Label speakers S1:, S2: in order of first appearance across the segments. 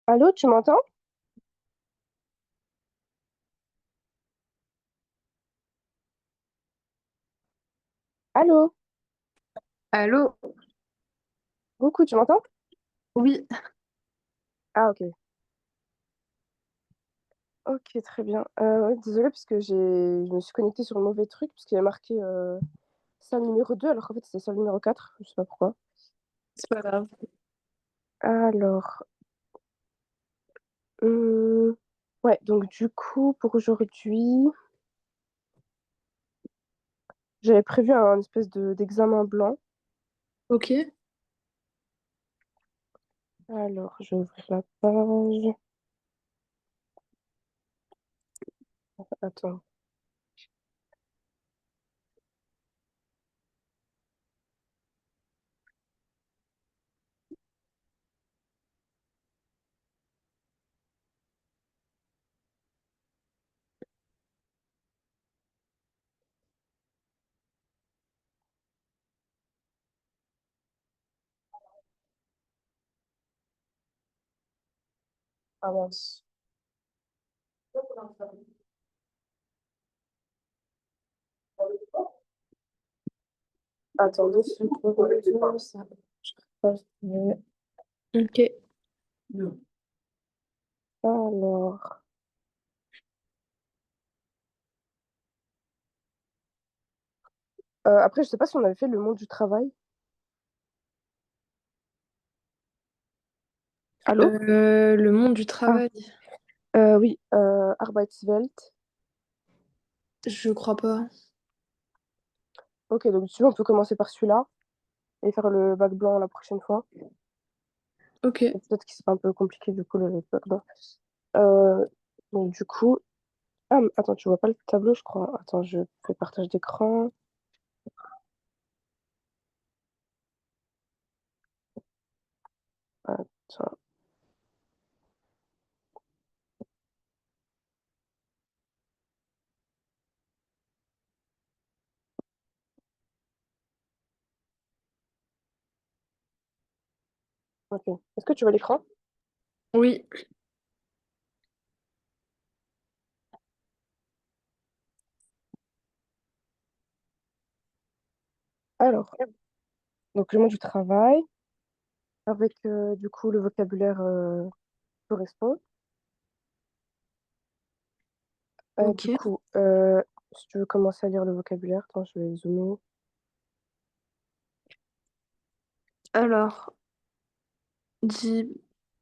S1: Allô, tu m'entends? Allô?
S2: Allô?
S1: Coucou, tu m'entends?
S2: Oui.
S1: Ah, ok. Ok, très bien. Ouais, désolée, parce que je me suis connectée sur le mauvais truc, parce qu'il y a marqué salle numéro 2 alors qu'en fait, c'était salle numéro 4. Je sais pas pourquoi.
S2: C'est pas grave.
S1: Alors, hum, ouais, donc du coup, pour aujourd'hui, j'avais prévu un espèce d'examen blanc.
S2: Ok.
S1: Alors, je vais ouvrir la page. Attends. Ah mince. Attends 2 secondes. Ça, je passe.
S2: Ok.
S1: Alors, après, je sais pas si on avait fait le monde du travail. Allô?
S2: Le monde du
S1: Ah,
S2: travail,
S1: oui, Arbeitswelt.
S2: je crois pas.
S1: Ok, donc si tu veux, on peut commencer par celui-là et faire le bac blanc la prochaine fois.
S2: Ok.
S1: Et peut-être que c'est un peu compliqué du coup le bac blanc. Euh, donc du coup, ah, mais attends, tu vois pas le tableau, je crois. Attends, je fais partage d'écran. Attends, ok. Est-ce que tu vois l'écran?
S2: Oui.
S1: Alors, donc le monde du travail avec du coup le vocabulaire correspond. Du
S2: Ok.
S1: coup, si tu veux commencer à lire le vocabulaire, attends, je vais zoomer.
S2: Alors, dit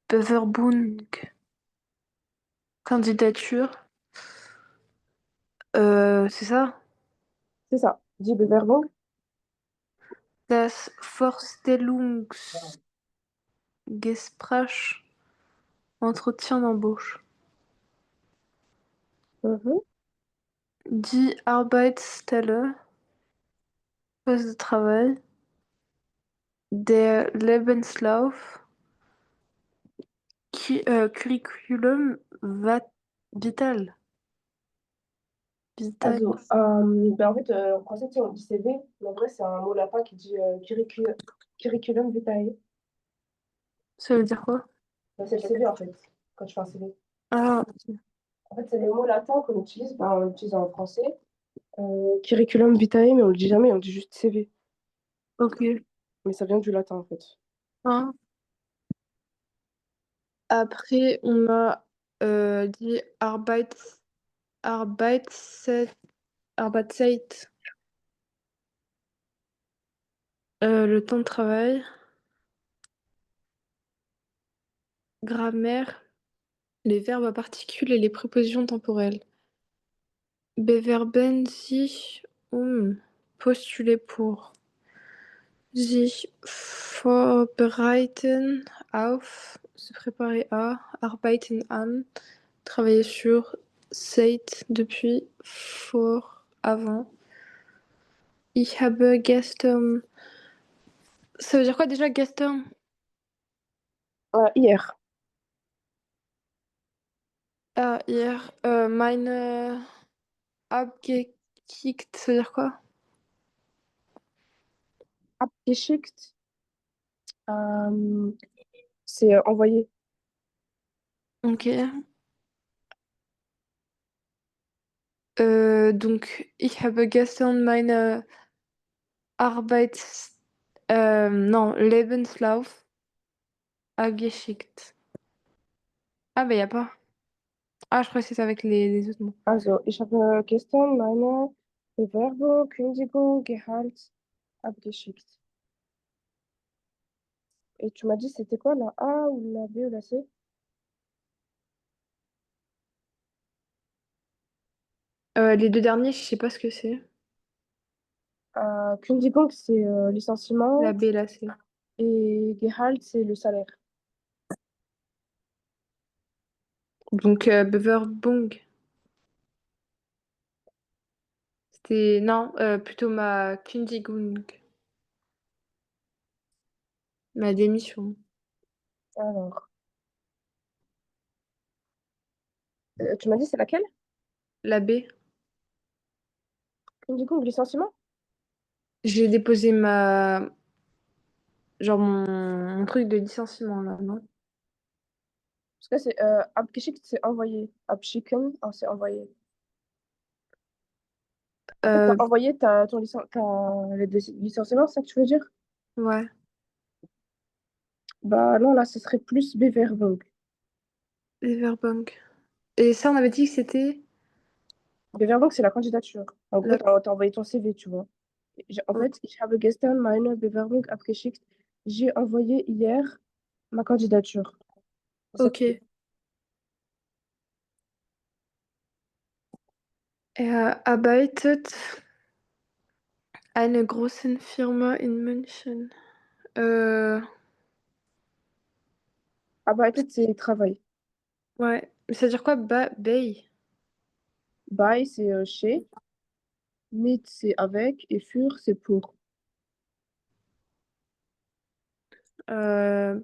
S2: Bewerbung, candidature. C'est ça?
S1: C'est ça. Die Bewerbung.
S2: Das Vorstellungsgespräch, entretien d'embauche.
S1: Mhm.
S2: Die Arbeitsstelle, poste de travail. Der Lebenslauf, curriculum vital. Vital.
S1: Also, ben en fait, en français, tu sais, on dit CV, mais en vrai, c'est un mot latin qui dit curriculum vitae.
S2: Ça veut dire quoi?
S1: Ben, c'est le CV, en fait, quand tu fais un CV.
S2: Ah,
S1: En fait, c'est le mot latin qu'on utilise, ben, on l'utilise en français. Curriculum vitae, mais on le dit jamais, on dit juste CV.
S2: ok.
S1: Mais ça vient du latin, en fait.
S2: Hein. Après, on a dit Arbeitszeit, Arbeitszeit, le temps de travail, grammaire, les verbes à particules et les prépositions temporelles. Bewerben sich postuler pour. Sich vorbereiten auf, se préparer à, arbeiten an, travailler sur, seit depuis, vor, avant. Ich habe gestern. Ça veut dire quoi déjà, gestern?
S1: Hier,
S2: Ah, hier. Meine abgekickt, ça veut dire quoi?
S1: abgeschickt, c'est envoyé.
S2: Ok. Donc, ich habe gestern meine Arbeit, non, Lebenslauf abgeschickt. Ah, bah, y a pas. Ah, je crois que c'est avec les autres mots.
S1: Also, ich habe gestern meine Bewerbung, Kündigung, Gehalt abgeschickt. Et tu m'as dit, c'était quoi, la A ou la B ou la C?
S2: Les deux derniers, je sais pas ce que c'est.
S1: Kündigung, c'est
S2: La
S1: licenciement
S2: B, là, c'est.
S1: et Gehalt, c'est le salaire.
S2: Donc, Bewerbung. C'était. Non, plutôt ma Kündigung. Ma démission.
S1: Alors, tu m'as dit, c'est laquelle?
S2: La B.
S1: Kündigung, licenciement?
S2: J'ai déposé ma. Genre mon truc de licenciement, là, non?
S1: Parce que c'est abgeschickt, c'est envoyé. Abschicken, c'est envoyé. En fait, t'as
S2: Euh,
S1: envoyé les licenciements, c'est ça que tu veux dire?
S2: ouais.
S1: Bah non, là, ce serait plus Bewerbung.
S2: Bewerbung. Et ça, on avait dit que c'était
S1: Bewerbung, c'est la candidature. En gros,
S2: la.
S1: t'as envoyé ton CV, tu vois. En
S2: O-
S1: fait, ich habe gestern meine Bewerbung abgeschickt. J'ai envoyé hier ma candidature. C'est ça que
S2: Ok. Er arbeitet eine große Firma in München. Euh,
S1: arbeitet, c'est travail.
S2: ouais. Mais ça veut dire quoi, Bay?
S1: Bei, c'est chez. Mit, c'est avec. Et für, c'est pour.
S2: Euh,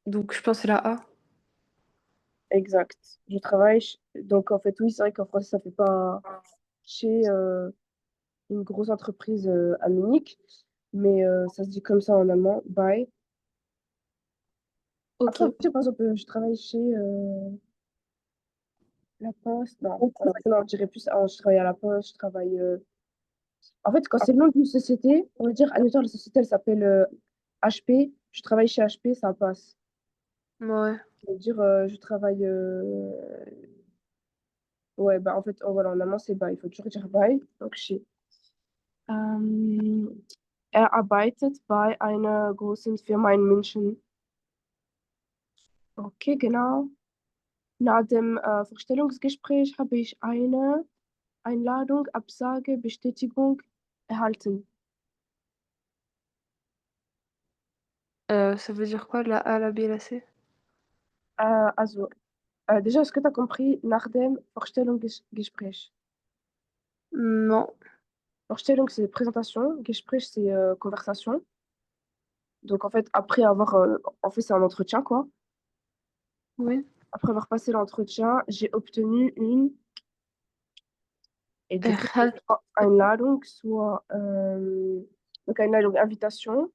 S2: donc, je pense que c'est la A.
S1: Exact. Je travaille. Donc, en fait, oui, c'est vrai qu'en français, ça fait pas chez une grosse entreprise à Munich. Mais ça se dit comme ça en allemand. Bei.
S2: Ok.
S1: Après, tu sais, par exemple, je travaille chez La Poste. Non, non, je dirais plus, je travaille à La Poste, je travaille. En fait, quand c'est le nom d'une société, on va dire, admettons, la société, elle s'appelle HP, je travaille chez HP, ça passe.
S2: Ouais.
S1: Je veux dire, je travaille. Ouais, bah en fait, oh, voilà, en allemand, c'est bei. Il faut toujours dire bei, donc chez. Er arbeitet bei einer großen Firma in München. Okay, genau. Nach dem Vorstellungsgespräch habe ich eine Einladung, Absage, Bestätigung erhalten.
S2: Ça veut dire quoi, la A, la B, la C?
S1: Also, déjà, est-ce que tu as compris nach dem Vorstellungsgespräch?
S2: Non.
S1: Vorstellung, c'est présentation, Gespräch, c'est conversation. Donc, en fait, après avoir... en fait, c'est un entretien, quoi.
S2: Oui.
S1: Après avoir passé l'entretien, j'ai obtenu une... Et du coup, c'est
S2: Erhalt.
S1: soit Einladung, soit... donc, Einladung, invitation.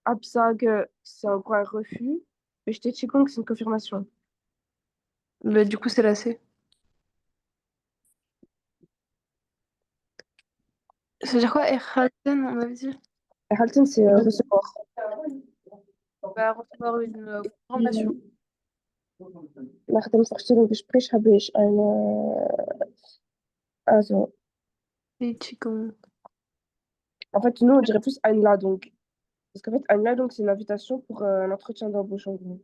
S1: Absage, c'est en gros un refus. Bestätigung, c'est une confirmation.
S2: Bah, du coup, c'est la C. Ça veut dire quoi, Erhalten, on avait dit?
S1: Erhalten, c'est recevoir.
S2: Bah, recevoir une confirmation.
S1: Nach dem Vorstellungsgespräch habe ich eine... Also,
S2: Bestätigung.
S1: en fait, nous, on dirait plus Einladung. Parce qu'en fait, Einladung, c'est une invitation pour un entretien d'embauche, en gros.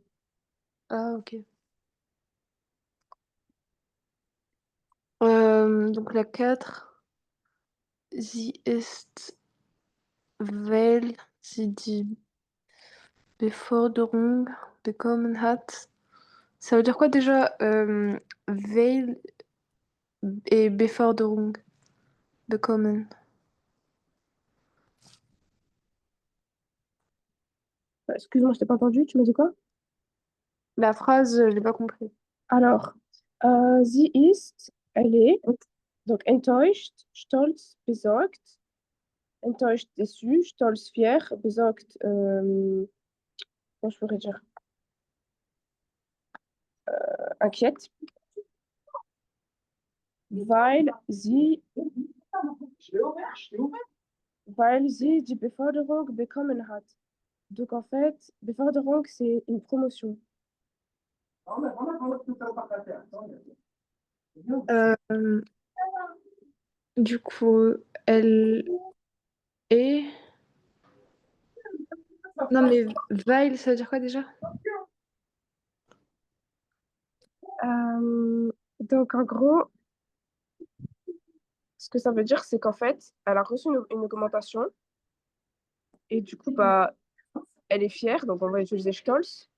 S2: Ah, ok. Donc la 4. Sie ist, weil sie die Beforderung bekommen hat. Ça veut dire quoi déjà, weil et Beforderung bekommen?
S1: Excuse-moi, je t'ai pas entendu, tu m'as dit quoi?
S2: La phrase, je l'ai pas compris.
S1: Alors, sie ist, elle est, donc enttäuscht, stolz, besorgt. Enttäuscht, déçu, stolz, fier, besorgt, comment je pourrais dire? inquiète, weil sie, weil sie die Beförderung bekommen hat. Donc en fait, Beförderung, c'est une promotion.
S2: Euh, du coup, elle est... Non, mais Weil, ça veut dire quoi déjà?
S1: Donc en gros, ce que ça veut dire, c'est qu'en fait, elle a reçu une augmentation et du coup, bah, elle est fière. Donc on va utiliser stolz.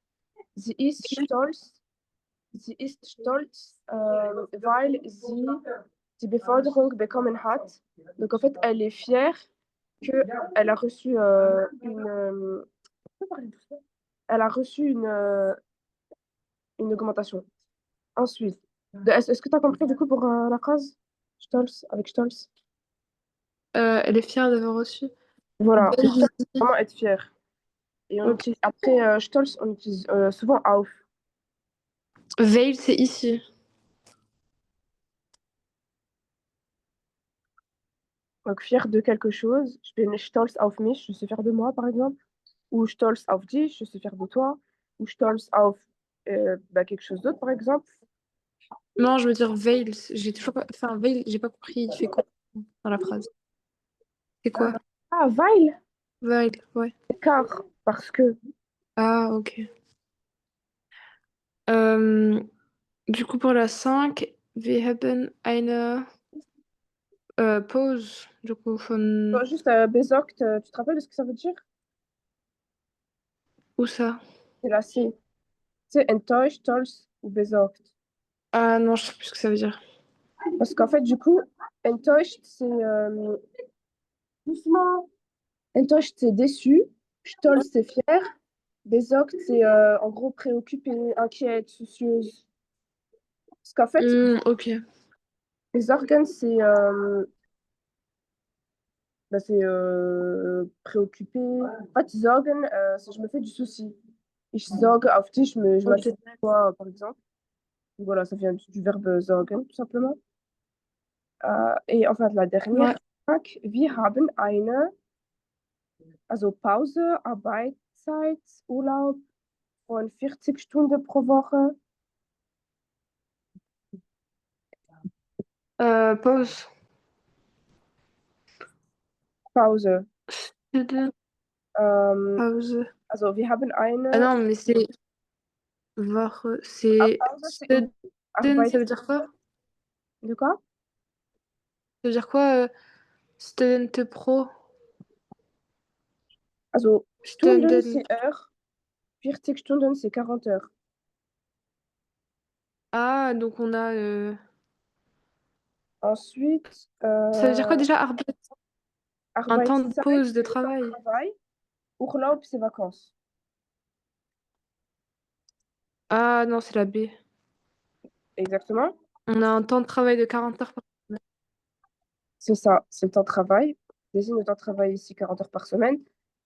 S1: Sie ist stolz. Sie ist stolz, weil sie die Beförderung bekommen hat. Donc en fait, elle est fière qu'elle a reçu elle a reçu une augmentation. Ensuite, est-ce que tu as compris du coup pour la phrase Stolz, avec Stolz?
S2: Elle est fière d'avoir reçu.
S1: Voilà, c'est
S2: Weil,
S1: vraiment être fier. Et on
S2: ok.
S1: utilise, après Stolz, on utilise souvent auf.
S2: Weil, c'est ici.
S1: Donc fier de quelque chose. Je bin stolz auf mich, je suis fier de moi par exemple. Ou stolz auf dich, je suis fier de toi. Ou stolz auf bah, quelque chose d'autre par exemple.
S2: Non, je veux dire Weil. J'ai toujours pas... Enfin, Weil, j'ai pas compris. Il fait quoi dans la phrase? C'est quoi?
S1: Ah, weil,
S2: Weil, ouais.
S1: car, parce que.
S2: Ah, ok. Euh, du coup, pour la 5, wir haben eine Pause. Du coup, von...
S1: Juste besorgt, tu te rappelles de ce que ça veut dire?
S2: Où ça?
S1: C'est la C. C'est enttäuscht, stolz ou besorgt.
S2: Ah non, je sais plus ce que ça veut dire.
S1: Parce qu'en fait, du coup, enttäuscht, c'est doucement. Enttäuscht, c'est déçu. Stolz, c'est fier. Besorgt, c'est en gros préoccupée, inquiète, soucieuse. Parce qu'en fait,
S2: Ok.
S1: les organes, c'est préoccupé. En fait, Sorgen, c'est je me fais du souci. Ich sorge auf dich, je
S2: Ok.
S1: m'inquiète de toi, par exemple. Donc voilà, ça vient du verbe sorgen, tout simplement. Et en fait, la dernière,
S2: Ouais.
S1: wir haben eine, also Pause, Arbeitszeit, Urlaub von 40 Stunden pro Woche.
S2: Pause.
S1: Pause. Ähm,
S2: Pause.
S1: also wir haben
S2: Ah
S1: eine,
S2: non, mais c'est... Woche. C'est...
S1: Pause, c'est une
S2: Student,
S1: Arbeit.
S2: ça veut dire quoi?
S1: De quoi?
S2: Ça veut dire quoi? Student Pro?
S1: Also Stunden,
S2: Stunden.
S1: c'est heure. 40 Stunden, c'est 40 heures.
S2: Ah, donc on a...
S1: Ensuite,
S2: Ça veut dire quoi déjà, un temps de
S1: Arbeitszeit,
S2: pause de
S1: c'est le temps de
S2: travail?
S1: travail. Urlaub, c'est vacances.
S2: Ah non, c'est la B.
S1: Exactement.
S2: On a un temps de travail de 40 heures par semaine.
S1: C'est ça, c'est le temps de travail. On désigne le temps de travail ici 40 heures par semaine.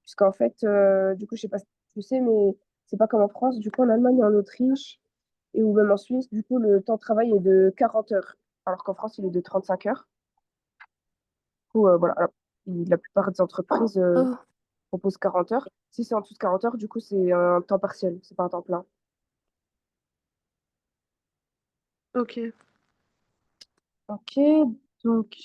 S1: Puisqu'en fait, du coup, je sais pas si tu sais, mais c'est pas comme en France. Du coup, en Allemagne et en Autriche, et ou même en Suisse, du coup, le temps de travail est de 40 heures. Alors qu'en France, il est de 35 heures. Du coup, voilà. Alors, la plupart des entreprises
S2: Oh,
S1: proposent 40 heures. Si c'est en dessous de 40 heures, du coup, c'est un temps partiel, c'est pas un temps plein.
S2: ok.
S1: Ok, donc.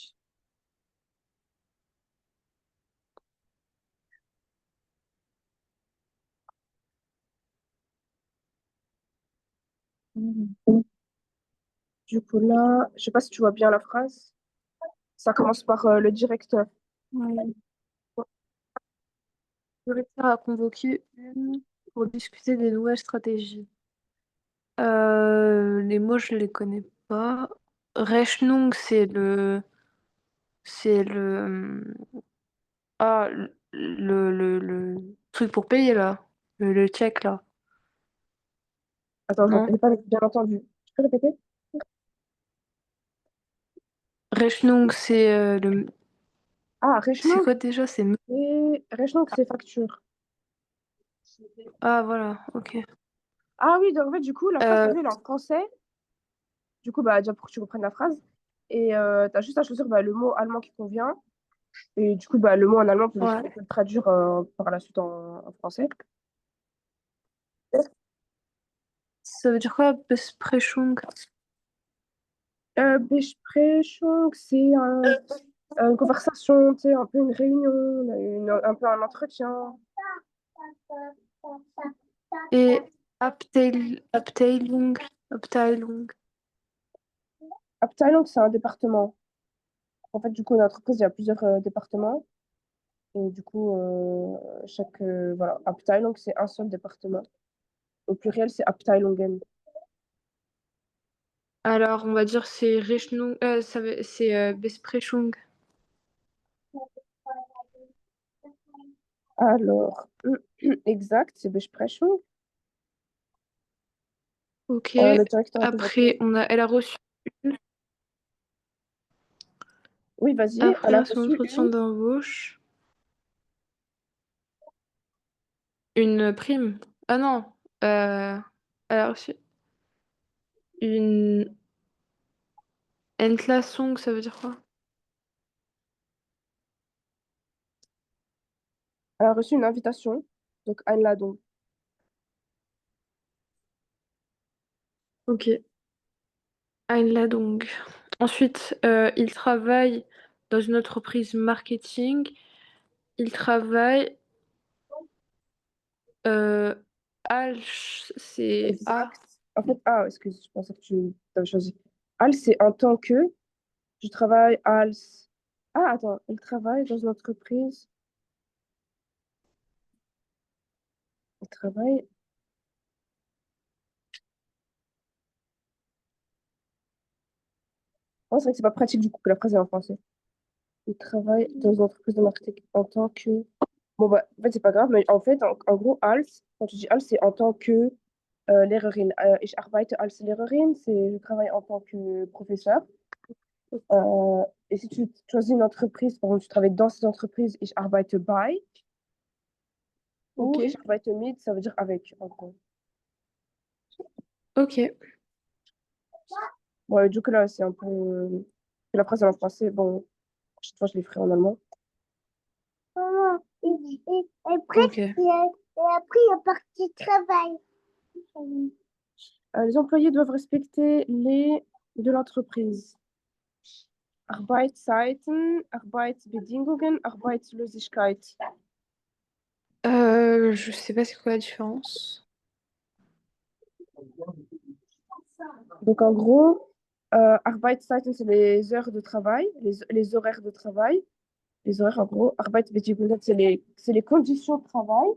S1: Du coup, là, je sais pas si tu vois bien la phrase. Ça commence par le directeur.
S2: Ouais. Le recteur a convoqué une pour discuter des nouvelles stratégies. Les mots, je les connais pas. Rechnung, c'est le, ah, le truc pour payer là. Le check là.
S1: Attends, je
S2: Non?
S1: n'ai pas bien entendu. Tu peux répéter?
S2: Rechnung, c'est le.
S1: Ah,
S2: C'est
S1: Rechnung,
S2: quoi déjà? C'est.
S1: Rechnung, c'est facture.
S2: Ah voilà, ok.
S1: Ah oui, donc en fait, du coup, la phrase, t'as
S2: Euh,
S1: vu, elle est en français. Du coup, bah, déjà pour que tu comprennes la phrase. Et tu as juste à choisir bah, le mot allemand qui convient. Et du coup, bah, le mot en allemand, on
S2: Ouais.
S1: peut le traduire par la suite en français.
S2: Ça veut dire quoi, Besprechung?
S1: Besprechung, c'est une conversation, tu sais, un peu une réunion, un peu un entretien.
S2: Et Abteilung.
S1: Abteilung, c'est un département. En fait, du coup, une entreprise, il y a plusieurs départements. Et du coup, voilà, Abteilung, c'est un seul département. Au pluriel, c'est Abteilungen.
S2: Alors, on va dire c'est Rechnung, c'est Besprechung.
S1: Alors, exact, c'est Besprechung.
S2: Ok.
S1: Le directeur a posé la
S2: Après, elle a reçu,
S1: Oui, vas-y, elle a
S2: après son
S1: reçu
S2: entretien d'embauche, une prime. Ah non, elle a reçu une Entlassung, ça veut dire quoi?
S1: elle a reçu une invitation. Donc, Einladung.
S2: Ok. Einladung. Ensuite, il travaille dans une entreprise marketing. Il travaille euh, c'est A.
S1: Exact. En fait, excuse, je pensais que tu avais choisi. Al, c'est en tant que. Je travaille als. Ah, attends, elle travaille dans une entreprise. Elle travaille. Oh, c'est vrai que c'est pas pratique du coup que la phrase est en français. Elle travaille dans une entreprise de marketing en tant que. Bon, bah, en fait, c'est pas grave, mais en fait, en gros, als, quand tu dis als, c'est en tant que Lehrerin. Ich arbeite als Lehrerin, c'est je travaille en tant que professeur. Et si tu choisis une entreprise, par exemple, tu travailles dans cette entreprise, ich arbeite bei,
S2: Ok.
S1: ou ich arbeite mit, ça veut dire avec, en gros.
S2: Ok.
S1: Bon, du coup, là, c'est un peu. La phrase est en français, bon, chaque fois, je les ferai en allemand. Et après,
S2: Ok.
S1: il est parti travail. Les employés doivent respecter les de l'entreprise. Arbeitszeiten, Arbeitsbedingungen, Arbeitslosigkeit.
S2: Je sais pas c'est quoi la différence.
S1: Donc, en gros, Arbeitszeiten, c'est les heures de travail, les horaires de travail. Les horaires, en gros, Arbeitsbedingungen, c'est les conditions de travail.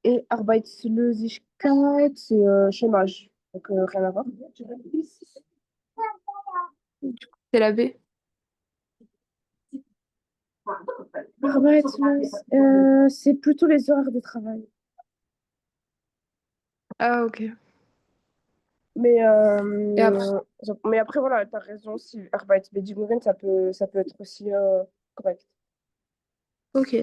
S1: Et Arbeitslosigkeit, c'est chômage. Donc, rien à voir.
S2: C'est la B.
S1: C'est plutôt les horaires de travail.
S2: Ah, ok.
S1: Mais,
S2: Et après,
S1: mais après, voilà, tu as raison. Si Arbeitsbedingungen, ça peut être aussi correct.
S2: ok.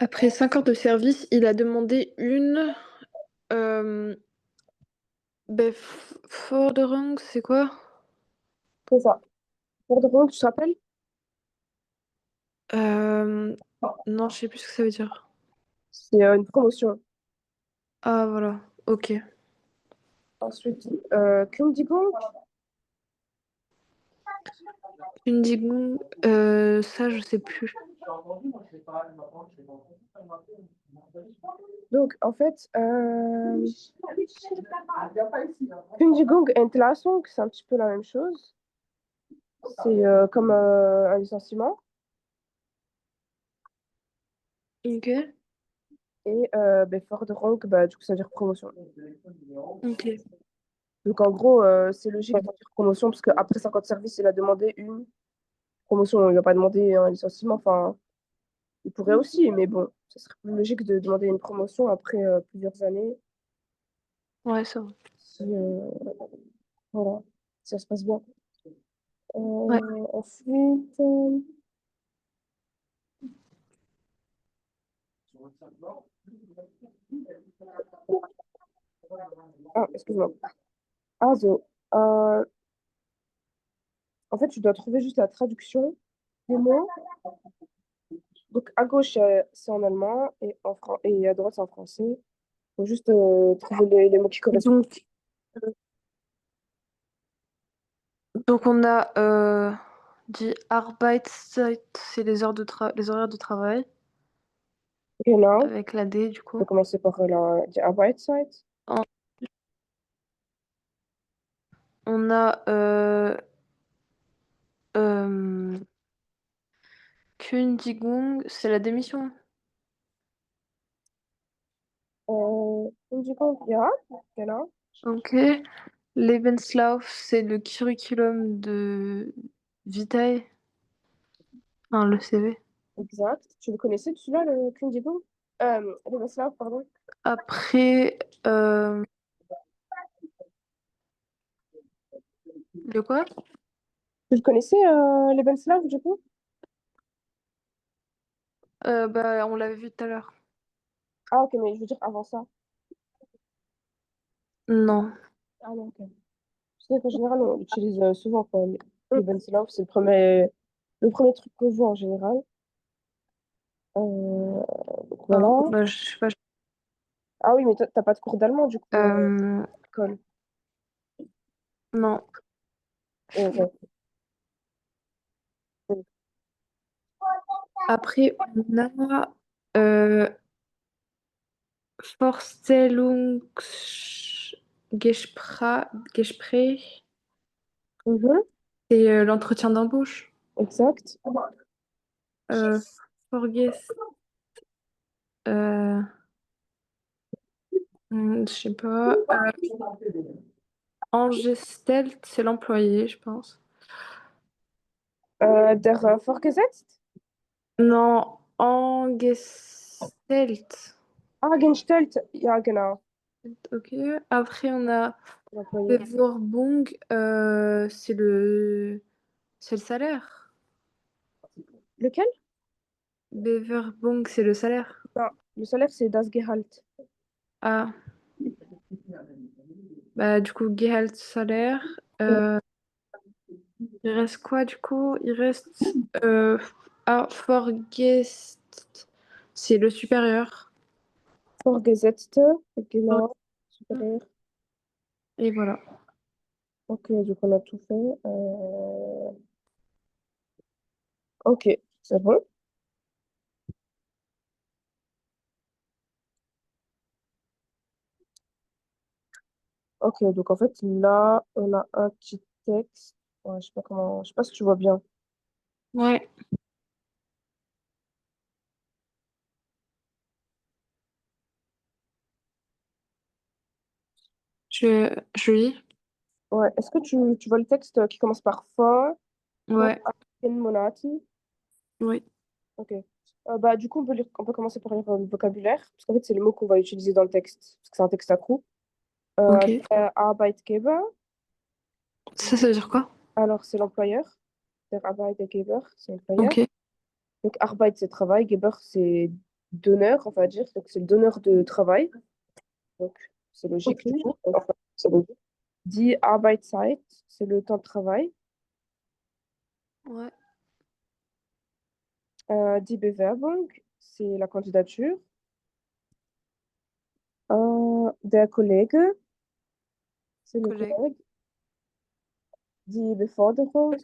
S2: Après 5 heures de service, il a demandé une euh, Forderung, c'est quoi?
S1: C'est ça. Pour de bon, tu te rappelles?
S2: Euh, non, je sais plus ce que ça veut dire.
S1: C'est une promotion.
S2: Ah, voilà. Ok.
S1: Ensuite, Kündigung.
S2: Kündigung, ça, je sais plus.
S1: Donc, en fait, Kündigung et Entlassung, c'est un petit peu la même chose. C'est comme un licenciement.
S2: Ok.
S1: Et Forderung, bah, du coup, ça veut dire promotion.
S2: Ok.
S1: Donc, en gros, c'est logique de dire promotion, parce qu'après 50 services, il a demandé une promotion. Il n'a pas demandé un licenciement. Enfin, il pourrait aussi, mais bon, ce serait plus logique de demander une promotion après plusieurs années.
S2: Ouais, ça va.
S1: Si, voilà, si ça se passe bien.
S2: Ouais.
S1: Ensuite, Ah, excuse-moi. Also, en fait, tu dois trouver juste la traduction des mots. Donc, à gauche, c'est en allemand et à droite, c'est en français. Faut juste trouver les mots qui correspondent.
S2: Donc, donc on a dit Arbeitszeit, c'est les horaires de travail,
S1: Genau.
S2: avec la D du
S1: On
S2: coup.
S1: va commencer par die Arbeitszeit.
S2: En- On a euh, Kündigung, c'est la démission.
S1: Kündigung, ja, genau.
S2: Ok. Lebenslauf, c'est le curriculum de vitae, enfin, le CV.
S1: Exact. Tu le connaissais, celui-là, le Kündigung? Lebenslauf, pardon.
S2: Après, le quoi?
S1: Tu le connaissais, Lebenslauf, du coup?
S2: Bah, on l'avait vu tout à l'heure.
S1: Ah, ok, mais je veux dire avant ça.
S2: Non.
S1: Ah, non, ok. Je sais qu'en général, on l'utilise souvent, quoi. Lebenslauf, c'est le premier truc qu'on voit en général. Donc
S2: Enfin,
S1: voilà.
S2: bah, je sais pas.
S1: Ah oui, mais toi, t'as pas de cours d'allemand, du coup, à
S2: Euh,
S1: l'école.
S2: non.
S1: Ok.
S2: Après, on a Gespräch,
S1: Mhm,
S2: c'est l'entretien d'embauche.
S1: exact.
S2: Euh, Vorges- euh, je sais pas. Angestellt, c'est l'employé, je pense.
S1: Der Vorgesetzt?
S2: Non, Angestellt.
S1: Angestellt, ja, genau.
S2: Ok. Après, on a
S1: L'employé.
S2: Bewerbung, c'est le salaire.
S1: Lequel?
S2: Bewerbung, c'est le salaire.
S1: Non, le salaire, c'est das Gehalt.
S2: Ah, bah du coup, Gehalt, salaire.
S1: Ouais.
S2: Il reste quoi du coup? Il reste Vorgesetzte, c'est le supérieur.
S1: Vorgesetzte, genau. Supérieur.
S2: Et voilà.
S1: Ok, donc on a tout fait. Ok, c'est bon. Ok, donc en fait, là, on a un petit texte. Ouais, je sais pas comment, je sais pas si tu vois bien.
S2: Ouais, je lis.
S1: Ouais, est-ce que tu vois le texte qui commence par for, for
S2: Ouais,
S1: 18 Monati?
S2: oui.
S1: Ok. Bah, du coup, on peut commencer par lire le vocabulaire, parce qu'en fait, c'est les mots qu'on va utiliser dans le texte, parce que c'est un texte à coup.
S2: Ok.
S1: Der Arbeitgeber,
S2: Ça veut dire quoi?
S1: alors c'est l'employeur. Der Arbeitgeber, c'est l'employeur.
S2: Ok.
S1: Donc, Arbeit, c'est travail. Geber, c'est donneur, on va dire. Donc, c'est le donneur de travail. Donc, c'est logique, du coup. Donc,
S2: C'est bon.
S1: Die Arbeitszeit, c'est le temps de travail.
S2: Ouais.
S1: Die Bewerbung, c'est la candidature. Der Kollege, c'est le
S2: Collègue.
S1: collègue. Die Beförderung,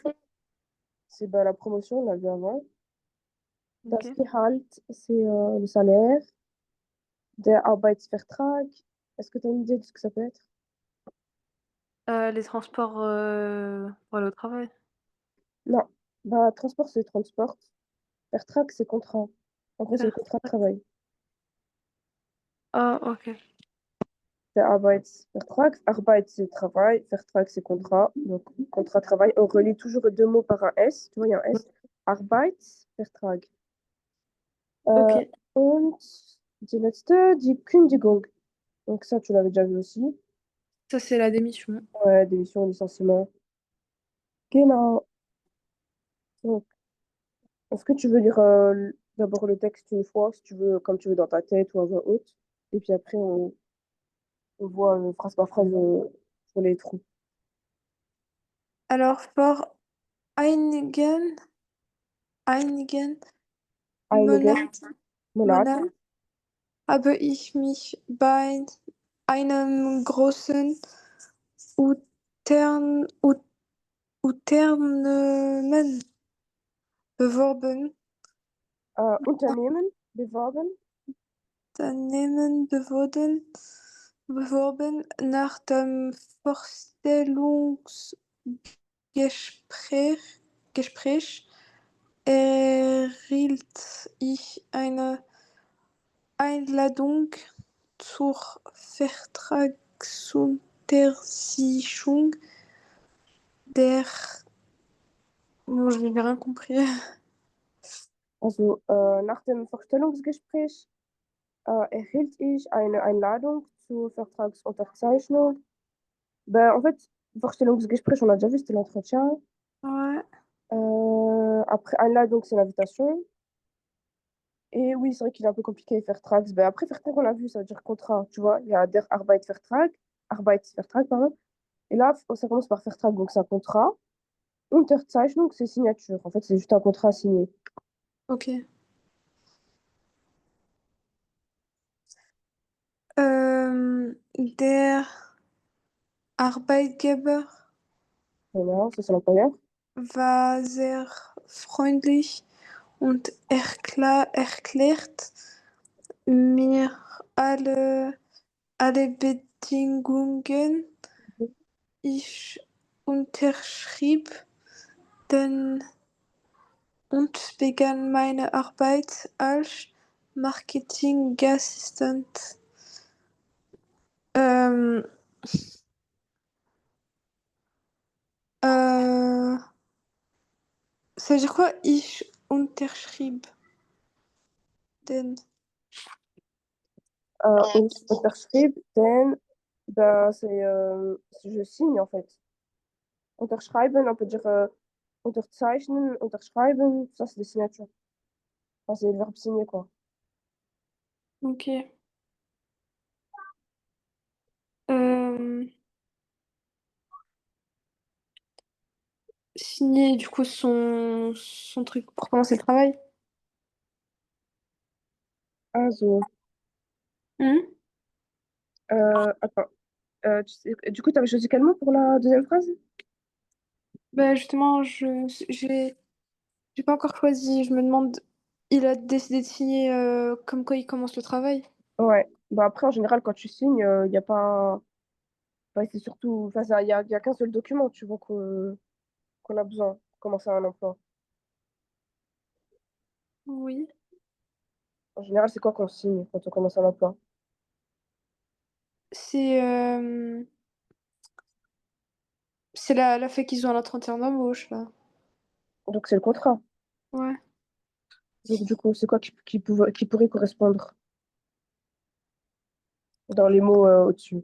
S1: c'est bah, la promotion, on l'a vu avant. Das
S2: Ok.
S1: Gehalt, c'est le salaire. Der Arbeitsvertrag, est-ce que tu as une idée de ce que ça peut être?
S2: Les transports pour aller au travail.
S1: Non. Bah, transport, c'est transport. Vertrag, c'est contrat. En gros, c'est le
S2: Faire.
S1: contrat de travail.
S2: Ah, ok.
S1: Der Arbeitsvertrag. Arbeit, c'est travail. Vertrag, c'est contrat. Donc, contrat de travail. On relie toujours les deux mots par un S. Tu vois, il y a un S. Arbeitsvertrag.
S2: Ok.
S1: Euh, und die letzte, die Kündigung. Donc, ça, tu l'avais déjà vu aussi.
S2: Ça, c'est la démission.
S1: Ouais, démission, licenciement. Genau. Donc, est-ce que tu veux lire d'abord le texte une fois, si tu veux, comme tu veux dans ta tête ou à voix haute? Et puis après, on... On voit phrase par phrase sur les trous.
S2: Alors, einigen
S1: Einigen
S2: Monaten,
S1: Monaten
S2: Monaten habe ich mich bei einem großen Utern, Unternehmen beworben.
S1: Unternehmen beworben.
S2: Beworben. Nach dem Vorstellungsgespräch Gespräch erhielt ich eine Einladung zur Vertragsunterzeichnung der. Bon, je n'ai rien compris.
S1: Also nach dem Vorstellungsgespräch erhielt ich eine Einladung zur Vertragsunterzeichnung. Ben, en fait, Vorstellungsgespräch, on a déjà vu, c'était l'entretien.
S2: Ouais,
S1: Après, Einladung, c'est l'invitation. Et oui, c'est vrai qu'il est un peu compliqué, Vertrag. Ben, après, Vertrag, on l'a vu, ça veut dire contrat. Tu vois, il y a Der Arbeitsvertrag, Arbeitsvertrag, pardon. Et là, ça commence par Vertrag, donc c'est un contrat. Unterzeichnung, c'est signature. En fait, c'est juste un contrat signé.
S2: ok. Der Arbeitgeber
S1: Voilà, ça, c'est l'employeur.
S2: war sehr freundlich und erklärt mir alle Bedingungen. Ich unterschrieb den und begann meine Arbeit als Marketingassistent. Ähm, äh, Ça veut dire quoi? Ich unterschrieb den.
S1: Unterschrieb, den, ben, je signe, en fait. Unterschreiben, on peut dire unterzeichnen, unterschreiben, ça, c'est des signatures. Enfin, c'est le verbe signer, quoi.
S2: Ok. Euh, Signer du coup son truc pour commencer le travail.
S1: Also,
S2: Hmm.
S1: attends. Du coup, tu avais choisi quel mot pour la deuxième phrase?
S2: Bah justement, j'ai pas encore choisi. Je me demande, il a décidé de signer comme quoi il commence le travail.
S1: Ouais. Bah, après, en général, quand tu signes, il n'y a pas. Enfin, c'est surtout. Enfin, y a qu'un seul document, tu vois, qu'on a besoin pour commencer un emploi.
S2: Oui.
S1: En général, c'est quoi qu'on signe quand on commence un emploi?
S2: C'est c'est la fête qu'ils ont à la 31 d'embauche là.
S1: Donc, c'est le contrat.
S2: Ouais.
S1: Donc, du coup, c'est quoi qui pourrait correspondre dans les mots au-dessus?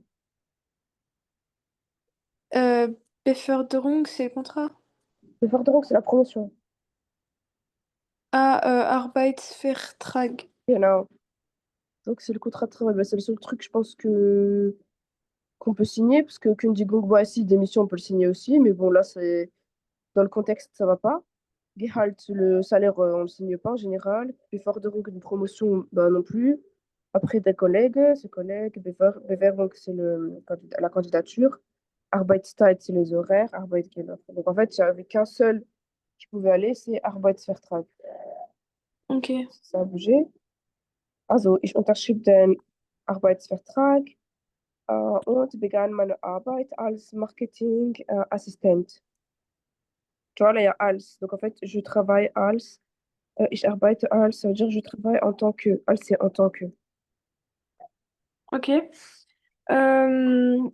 S2: Euh, Beförderung, c'est le contrat.
S1: Le Forderon, c'est la promotion.
S2: Ah, Arbeitsvertrag.
S1: Genau. Donc, c'est le contrat de travail. Bah, c'est le seul truc, je pense, que qu'on peut signer, parce que Kündigung, bah, si, démission, on peut le signer aussi, mais bon, là, c'est dans le contexte, ça va pas. Gehalt, le salaire, on le signe pas en général. Beförderung, une promotion, bah, non plus. Après, des collègues, ses collègues. Bewerbung, c'est la candidature. Arbeitszeit, c'est les horaires. Arbeitgeber. Donc, en fait, il n'y avait qu'un seul qui pouvait aller, c'est Arbeitsvertrag.
S2: Ok.
S1: Ça a bougé. Also, ich unterschrieb den Arbeitsvertrag und begann meine Arbeit als Marketingassistent. Tu vois, là, il y a als. Donc, en fait, je travaille als. Ich arbeite als, ça veut dire je travaille en tant que. Als, c'est en tant que.
S2: Ok. Euh,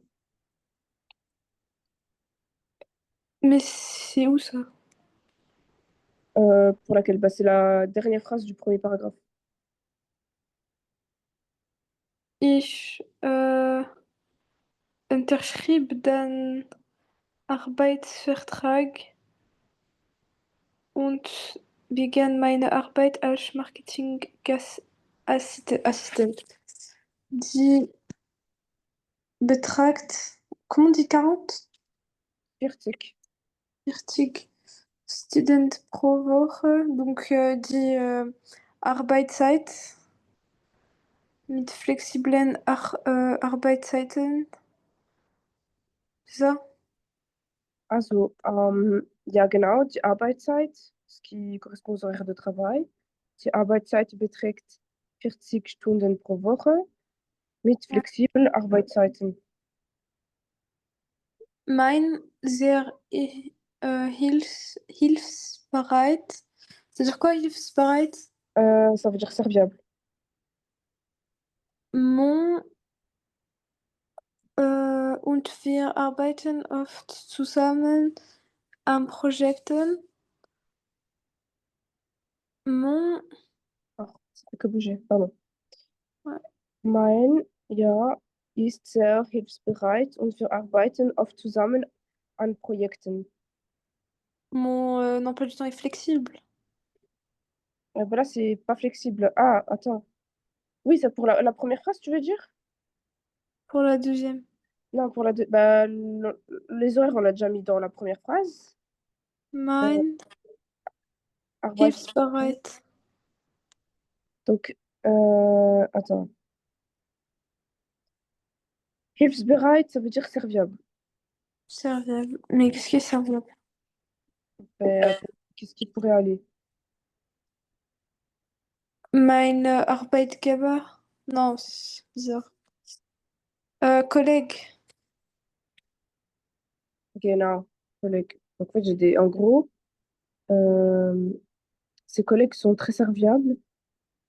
S2: mais c'est où ça?
S1: Pour laquelle bah, c'est la dernière phrase du premier paragraphe.
S2: Ich unterschrieb den Arbeitsvertrag und begann meine Arbeit als Marketingassistent. Die betragt, comment on dit 40?
S1: 40.
S2: 40 Student pro Woche, donc die Arbeitszeit mit flexiblen Arbeitszeiten, c'est ça?
S1: Also, ja genau, die Arbeitszeit, ce qui correspond aux horaires de travail. Die Arbeitszeit beträgt 40 Stunden pro Woche mit
S2: Ouais.
S1: flexiblen Arbeitszeiten.
S2: Mein sehr hilfsbereit. C'est-à-dire quoi, hilfsbereit?
S1: Ça veut dire serviable.
S2: Mon und wir arbeiten oft zusammen an Projekten. Mon,
S1: Ah, ça fait que bouger, pardon.
S2: ouais,
S1: Mein Jahr ist sehr hilfsbereit und wir arbeiten oft zusammen an Projekten.
S2: mon emploi du temps est flexible.
S1: Voilà, c'est pas flexible. Ah, attends. Oui, c'est pour la première phrase, tu veux dire?
S2: Pour la deuxième.
S1: Non, pour la deux. Bah, les horaires, on l'a déjà mis dans la première phrase. Euh,
S2: Mein
S1: Arbeit.
S2: hilfsbereit.
S1: Donc, attends. Hilfsbereit, ça veut dire serviable.
S2: Serviable. Mais qu'est-ce qui est serviable?
S1: Attends, qu'est-ce qui pourrait aller?
S2: Mein Arbeitgeber. Non, c'est bizarre. Collègue.
S1: Genau, collègues. En fait, en gros, euh, ces collègues sont très serviables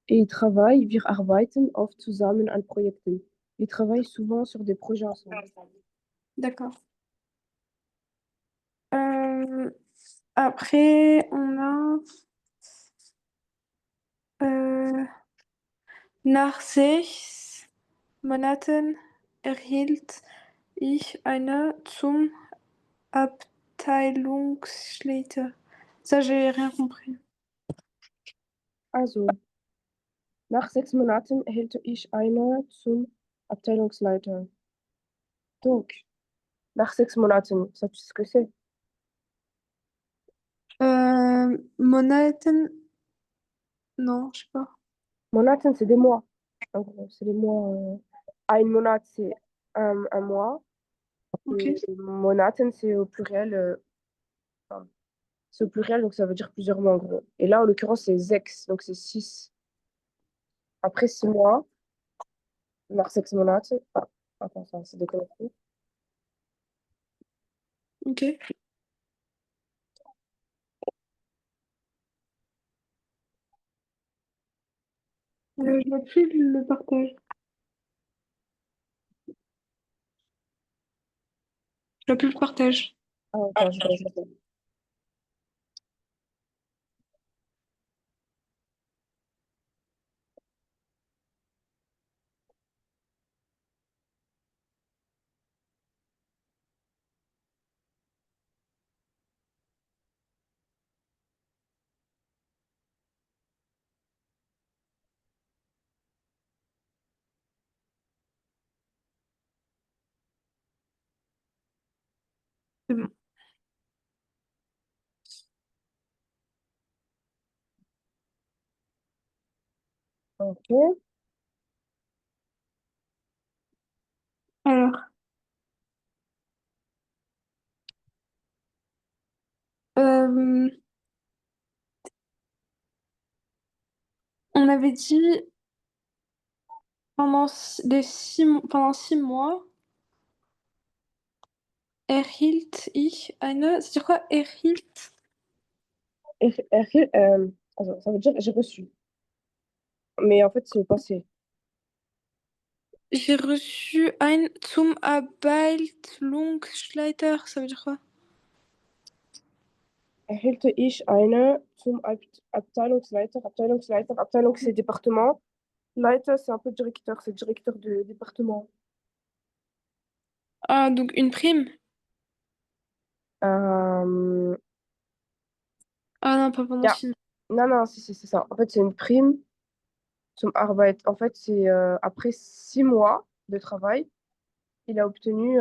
S1: et ils travaillent, wir arbeiten oft zusammen an Projekten. Ils travaillent souvent sur des projets ensemble.
S2: D'accord. Euh, après, on a euh, nach 6 Monaten erhielt ich eine zum Abteilungsleiter. Ça, j'ai rien compris.
S1: Also, nach 6 Monaten erhielt ich eine zum Abteilungsleiter. Donc, nach 6 Monaten, ça, tu sais ce que c'est?
S2: Monaten, non, je sais pas.
S1: Monaten, c'est des mois. En gros, c'est des mois. Ein Monat, c'est un mois.
S2: Ok.
S1: Et Monaten, c'est au pluriel. Enfin, c'est au pluriel, donc ça veut dire plusieurs mois en gros. Et là, en l'occurrence, c'est Zex, donc c'est 6. Après 6 mois, nach 6 Monate. Ah, attends, ça, c'est déconnecté.
S2: Ok. Je vois plus le partage. Je vois plus le partage.
S1: Ah, attends, je vais.
S2: C'est bon.
S1: Ok.
S2: Alors, euh, on avait dit pendant 6 mois, erhielt ich eine. C'est-à-dire quoi, erhielt?
S1: Attends, ça veut dire j'ai reçu. Mais en fait, c'est au passé.
S2: J'ai reçu ein zum Abteilungsleiter. Ça veut dire quoi?
S1: Erhielt ich eine zum Abteilungsleiter. Abteilungsleiter. Abteilung, c'est département. Leiter, c'est un peu directeur. C'est directeur de département.
S2: Ah, donc une prime?
S1: Euh,
S2: Ah non, pas pendant
S1: ja.
S2: 6 mois.
S1: Non, non, si, c'est ça. En fait, c'est une prime zum Arbeit. En fait, c'est après 6 mois de travail. il a obtenu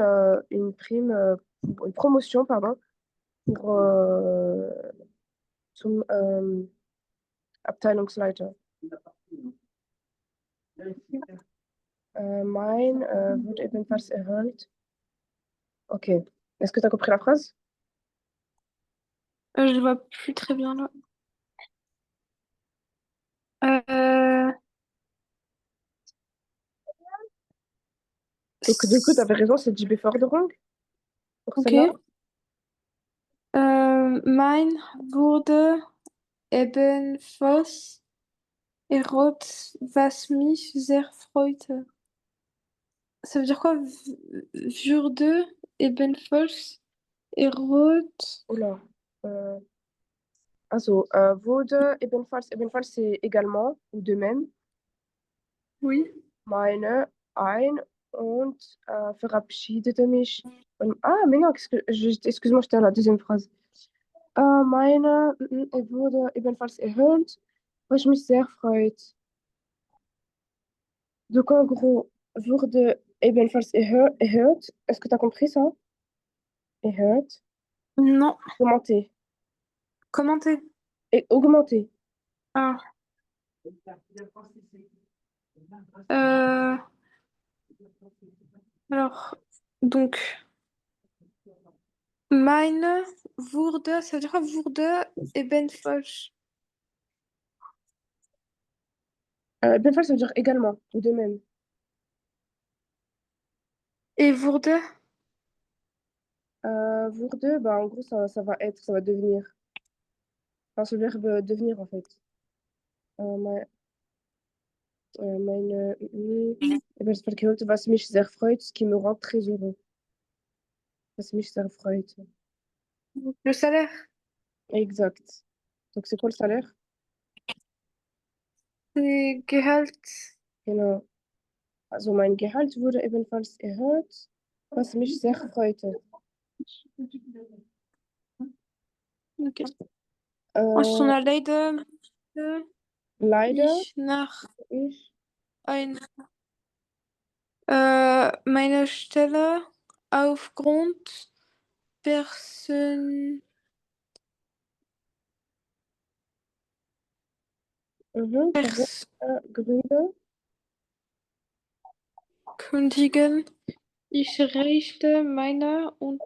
S1: une prime, une promotion, pardon, pour zum Abteilungsleiter. Mein wird ebenfalls erhöht. Ok. Est-ce que tu as compris la phrase?
S2: Je vois plus très bien là. Euh,
S1: Donc, du coup, tu avais raison, c'est JB Forderung pour
S2: ok.
S1: celle-là.
S2: Mein wurde ebenfalls erhöht, was mich sehr freute. Ça veut dire quoi? Würde ebenfalls erhöht.
S1: Oula. Euh, also, wurde ebenfalls, ebenfalls c'est également ou de même.
S2: Oui.
S1: Meine ein und verabschiedete mich. Ah, mais non, excuse-moi, j'étais à la deuxième phrase. Meine wurde ebenfalls erhöht, was mich sehr freut. Donc, en gros, wurde ebenfalls erhöht. Est-ce que tu as compris ça? Erhöht.
S2: Non.
S1: Augmenter.
S2: Commenter.
S1: Et augmenter.
S2: Ah. Euh, alors, donc, meine wurde, ça veut dire quoi? Wurde ebenfalls.
S1: Ebenfalls, ça veut dire également, ou de même.
S2: Et wurde?
S1: Wurde, bah, en gros, ça va être, ça va devenir. Enfin, ce verbe devenir, en fait. Mein, meine, ebenfalls, was mich sehr freut, ce qui me rend très heureux. Was mich sehr freut.
S2: Le salaire.
S1: Exact. Donc, c'est quoi le salaire?
S2: C'est Gehalt.
S1: Genau. Also, mein Gehalt wurde ebenfalls erhöht, was mich sehr freute.
S2: Ok. Ensuite, on
S1: Äh,
S2: a Leide.
S1: leider,
S2: Ich nach
S1: ich,
S2: ein, meine Stelle aufgrund Person, Pers
S1: Gründe,
S2: kündigen. Ich richte meine und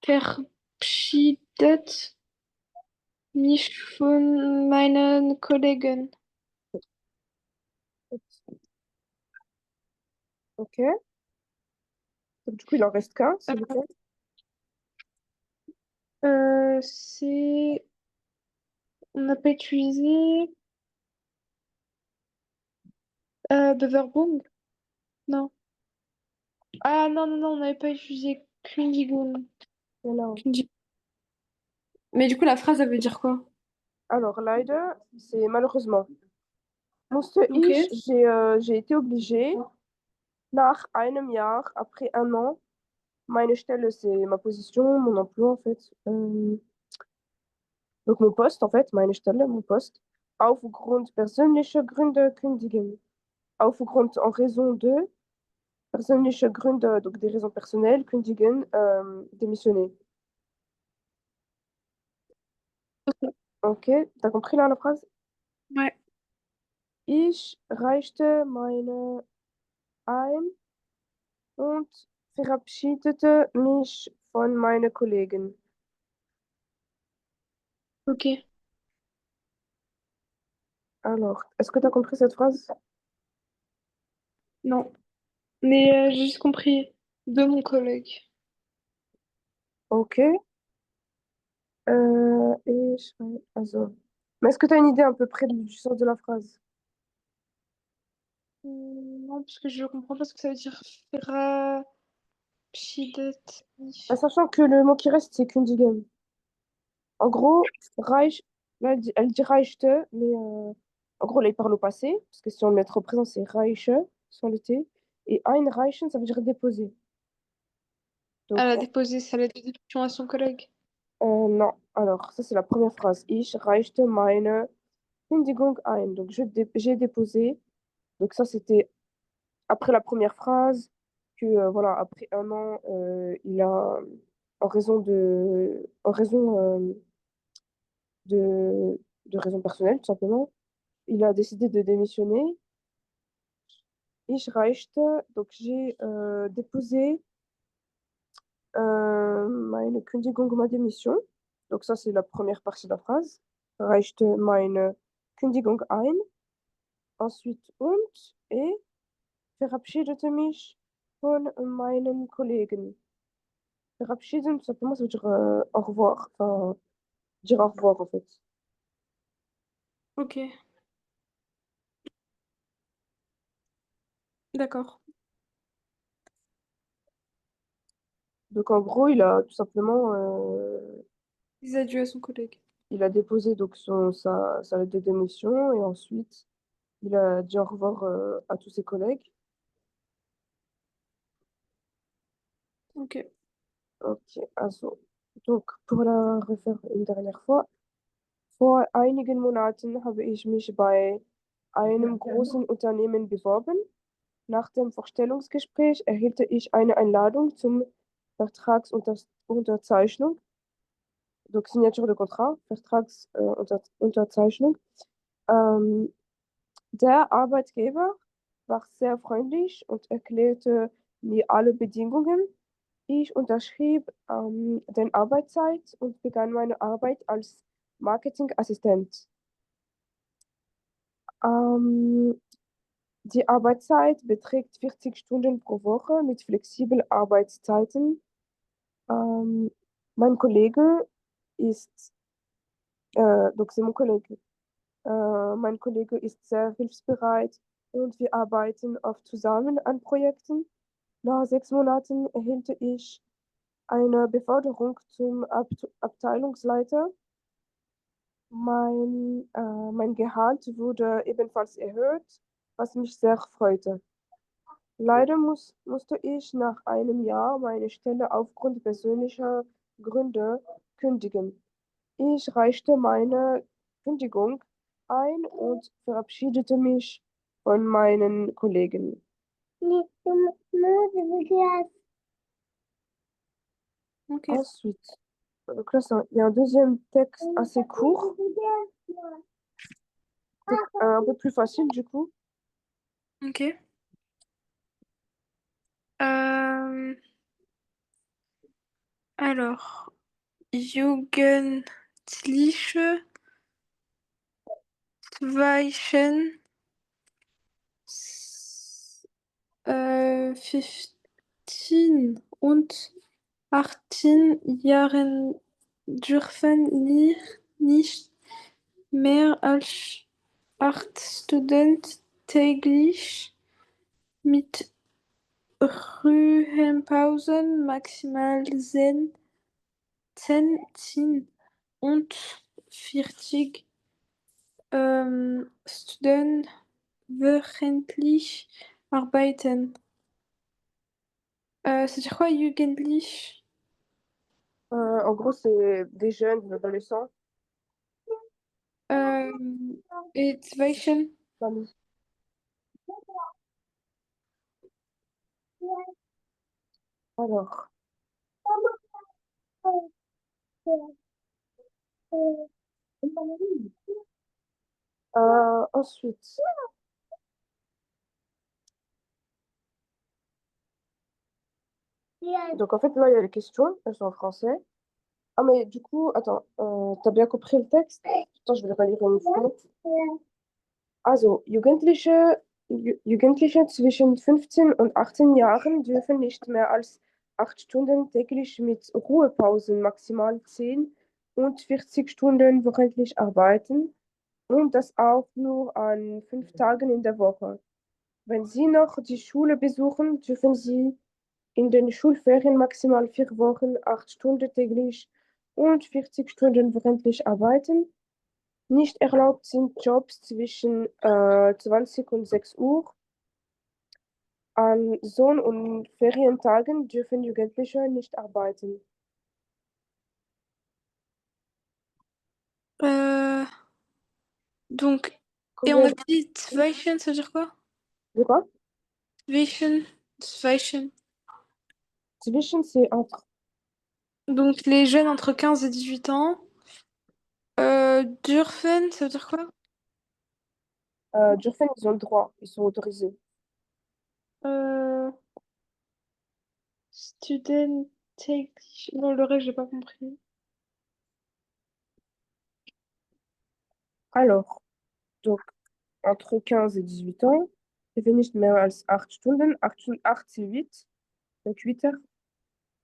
S2: verabschiedet mich von meinen Kollegen.
S1: ok. Donc, du coup, il en reste qu'un,
S2: Euh,
S1: c'est lequel?
S2: c'est... On n'a pas utilisé Beverbung? Non. Ah non, non, non, on n'avait pas utilisé Kündigung.
S1: Genau.
S2: Kündigung. Mais du coup, la phrase, elle veut dire quoi?
S1: Alors, leider, c'est malheureusement. Musste
S2: Ok.
S1: ich, j'ai été obligée, nach einem Jahr, après un an, meine Stelle, c'est ma position, mon emploi, en fait. Donc, mon poste, en fait, meine Stelle, mon poste. Aufgrund persönlicher Gründe kündigen. Aufgrund, en raison de persönliche Gründe, donc des raisons personnelles, kündigen, démissionner. Ok, t'as compris là la phrase?
S2: Ouais.
S1: Ich reichte meine ein und verabschiedete mich von meinen Kollegen.
S2: Ok.
S1: Alors, est-ce que tu as compris cette phrase?
S2: Non. Mais j'ai juste compris de mon collègue.
S1: Ok. Also. Mais est-ce que tu as une idée à peu près du sens de la phrase?
S2: Non, parce que je comprends pas ce que ça veut dire. Verabschiedet
S1: Bah,
S2: mich.
S1: sachant que le mot qui reste, c'est kündigen. En gros, Reich, là, elle dit reichte, mais en gros, là, il parle au passé, parce que si on le met au présent, c'est reiche, sans le T. Et einreichen, ça veut dire déposer.
S2: Elle
S1: Donc,
S2: a déposé sa lettre de démission à son collègue.
S1: non. Alors, ça, c'est la première phrase. Ich reichte meine Kündigung ein. Donc, j'ai déposé. Donc, ça, c'était après la première phrase, que voilà, après un an, il a, en raison de raisons personnelles, tout simplement, il a décidé de démissionner. Ich reichte, donc j'ai déposé meine Kündigung, ma démission. Donc ça, c'est la première partie de la phrase. Reichte meine Kündigung ein. Ensuite, und, et verabschiedete mich von meinen Kollegen. Verabschieden, tout simplement, ça veut dire au revoir. Enfin, dire au revoir, en fait.
S2: Ok, d'accord.
S1: Donc, en gros, il a tout simplement
S2: Des adieux à son collègue.
S1: il a déposé donc sa lettre de démission et ensuite, il a dit au revoir à tous ses collègues.
S2: Ok.
S1: Ok, also. Donc, pour la refaire une dernière fois. Vor einigen Monaten habe ich mich bei einem großen Unternehmen beworben. Nach dem Vorstellungsgespräch erhielt ich eine Einladung zum Vertragsunterzeichnung, donc Signature de Contrat, Vertragsunterzeichnung. Der Arbeitgeber war sehr freundlich und erklärte mir alle Bedingungen. Ich unterschrieb den Arbeitszeit und begann meine Arbeit als Marketingassistent. Ähm, Die Arbeitszeit beträgt 40 Stunden pro Woche mit flexiblen Arbeitszeiten. Ähm, Mein Kollege ist, donc c'est mon collègue, mein Kollege ist sehr hilfsbereit und wir arbeiten oft zusammen an Projekten. Nach 6 Monaten erhielt ich eine Beförderung zum Abteilungsleiter. Mein Gehalt wurde ebenfalls erhöht, was mich sehr freute. Leider musste ich nach einem Jahr meine Stelle aufgrund persönlicher Gründe kündigen. Ich reichte meine Kündigung ein und verabschiedete mich von meinen Kollegen.
S2: Ok.
S1: Ensuite, donc là, il y a un deuxième texte assez court, un peu plus facile du coup.
S2: Ok. Euh, alors, Jugendliche Zwischen 15 und 18 Jahren dürfen nicht mehr als 8 Stunden täglich mit Ruhepausen maximal 10 und 40 Stunden wöchentlich arbeiten. C'est quoi Jugendlich?
S1: En gros, c'est des jeunes, des adolescents.
S2: Et Zwischen?
S1: Famille. Alors, ensuite, donc en fait, là, il y a les questions, elles sont en français. Ah, mais du coup, attends, t'as bien compris le texte? Attends, je vais le relire une fois. Also, Jugendliche zwischen 15 und 18 Jahren dürfen nicht mehr als 8 Stunden täglich mit Ruhepausen maximal 10 und 40 Stunden wöchentlich arbeiten und das auch nur an 5 Tagen in der Woche. Wenn Sie noch die Schule besuchen, dürfen Sie in den Schulferien maximal 4 Wochen, 8 Stunden täglich und 40 Stunden wöchentlich arbeiten. Nicht erlaubt sind Jobs zwischen 20 und 6 Uhr. An Sonn- und Ferientagen dürfen Jugendliche nicht arbeiten.
S2: Euh, donc, et on
S1: Combien
S2: a dit Zwischen, ça veut dire quoi?
S1: de quoi?
S2: Zwischen.
S1: Zwischen, c'est entre.
S2: Donc les jeunes entre 15 et 18 ans. Dürfen, ça veut dire quoi?
S1: Dürfen, ils ont le droit, ils sont autorisés.
S2: Euh, Student take. Non, le reste, j'ai pas compris.
S1: Alors, donc, entre 15 et 18 ans, c'est nicht mehr als 8 Stunden. 8, c'est 8, donc 8 heures,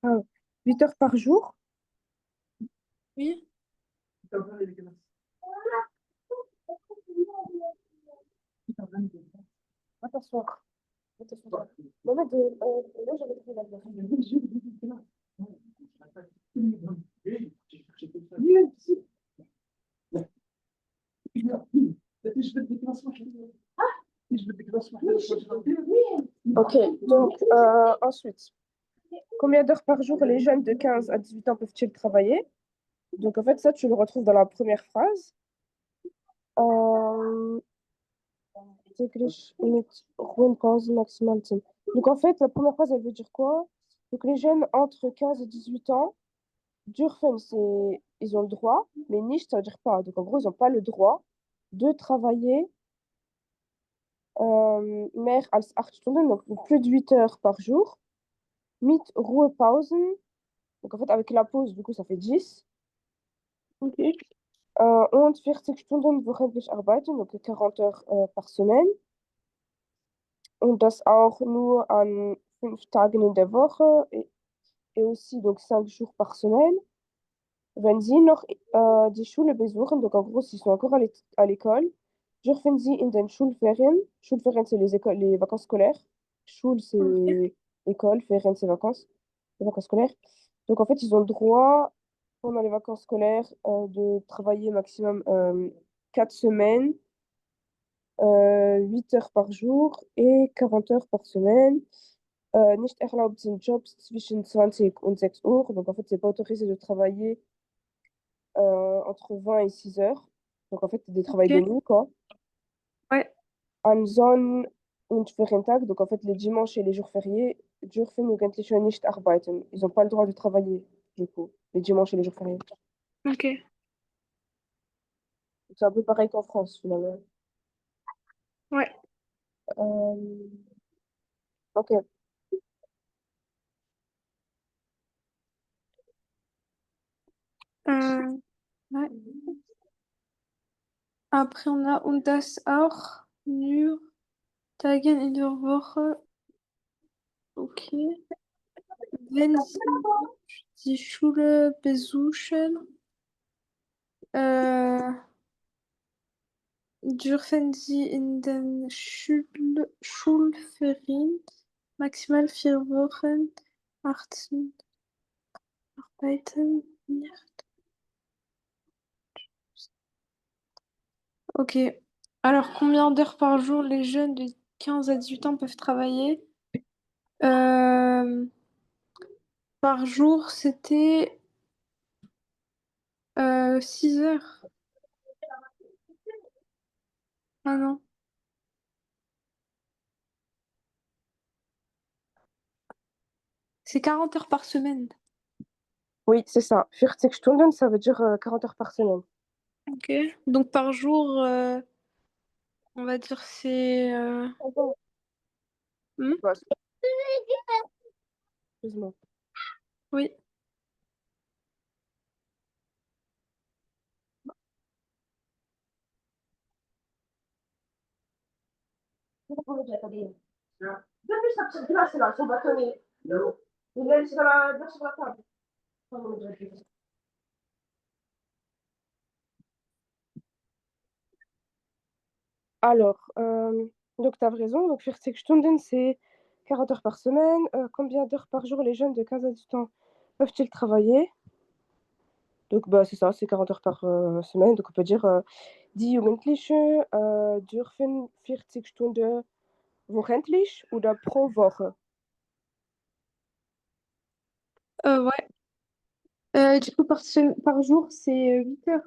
S1: ah, 8 heures par jour.
S2: Oui.
S1: Attention, attention. Moment là, j'avais trouvé la blague. Ok, donc ensuite, combien d'heures par jour les jeunes de 15 à 18 ans peuvent-ils travailler? Donc en fait, ça, tu le retrouves dans la première phrase. Euh, täglich mit Ruhepause maximal 10. Donc en fait, la première phrase, elle veut dire quoi? Donc les jeunes entre 15 et 18 ans, dürfen, c'est ils ont le droit, mais nicht, ça veut dire pas. Donc en gros, ils n'ont pas le droit de travailler mehr als 8 Stunden, donc plus de 8 heures par jour, mit Ruhepausen, donc en fait avec la pause, du coup ça fait 10.
S2: Ok.
S1: Und 40 Stunden wöchentlich arbeiten, donc 40 heures par semaine. Und das auch nur an 5 Tagen in der Woche et aussi donc 5 jours par semaine. Wenn Sie noch die Schule besuchen, donc en gros, s'ils sont encore à l'école, dürfen Sie in den Schulferien, Schulferien, c'est les vacances scolaires, Schul,
S2: Ok.
S1: c'est école, Ferien, c'est vacances, les vacances scolaires. Donc en fait, ils ont le droit, pendant les vacances scolaires, de travailler maximum 4 semaines, 8 heures par jour et 40 heures par semaine. Nicht erlaubt sind Jobs zwischen 20 und 6 Uhr. Donc en fait, c'est pas autorisé de travailler entre 20 et 6 heures. Donc en fait, c'est des travails de
S2: Ok.
S1: nuit, quoi.
S2: Ouais.
S1: An Sonn- und Ferientag, donc en fait, les dimanches et les jours fériés, dürfen jugendliche nicht arbeiten. Ils n'ont pas le droit de travailler, du coup, les dimanches et les jours fériés.
S2: Ok.
S1: C'est un peu pareil qu'en France, finalement.
S2: Ouais.
S1: Euh, ok.
S2: Ouais. Après, on a und das auch nur Tagen in der Woche. Ok. Wenn Sie die Schule besuchen, äh, dürfen Sie in den Schulferien maximal 4 Wochen 18 arbeiten. Ok. Alors, combien d'heures par jour les jeunes de 15 à 18 ans peuvent travailler? Euh, Par jour, c'était 6 heures. Ah non. C'est 40 heures par semaine.
S1: Oui, c'est ça. 40 Stunden, ça veut dire 40 heures par semaine.
S2: Ok. Donc par jour, on va dire c'est... hmm.
S1: Ouais, excuse-moi.
S2: Oui.
S1: Depuis sa petite glace là, son bâtonnet. Il est sur la table. Alors, donc tu as raison. Donc 40 Stunden, c'est 40 heures par semaine. Combien d'heures par jour les jeunes de 15 à 18 ans peuvent-ils travailler? Donc bah, c'est ça, c'est 40 heures par semaine. Donc on peut dire die Jugendliche dürfen 40 Stunden wochentlich oder pro Woche.
S2: Ouais. Du coup, par jour, c'est 8 heures.